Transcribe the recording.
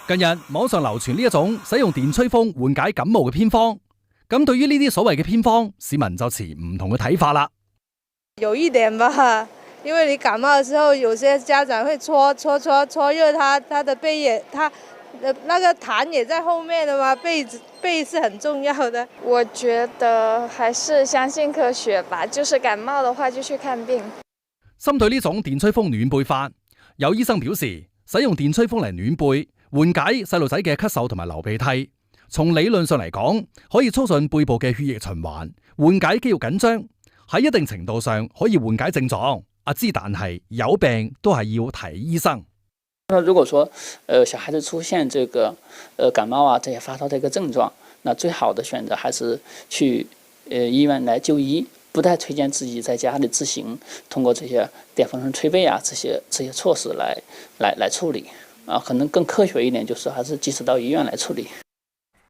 近日網上流傳呢一種使用電吹風緩解感冒嘅偏方，咁對於呢啲所謂嘅偏方，市民就持唔同嘅睇法啦。有一點吧，因為你感冒嘅時候，有些家長會搓熱他的背也，他那個痰也在後面的嘛，背是很重要的。我覺得還是相信科學吧，就是感冒的話就去看病。針對呢種電吹風暖背法，有醫生表示，使用電吹風嚟暖背，緩解細路仔嘅咳嗽同埋流鼻涕。從理論上嚟講，可以促進背部嘅血液循環，緩解肌肉緊張，喺一定程度上可以緩解症狀。但係有病都係要睇醫生。如果說小孩子出現這個感冒啊這些發燒的一個症狀，那最好的選擇還是去醫院來就醫，不太推薦自己在家裏自行通過這些電風扇吹背啊這些措施來處理啊，可能更科學一點就是還是及時到醫院來處理。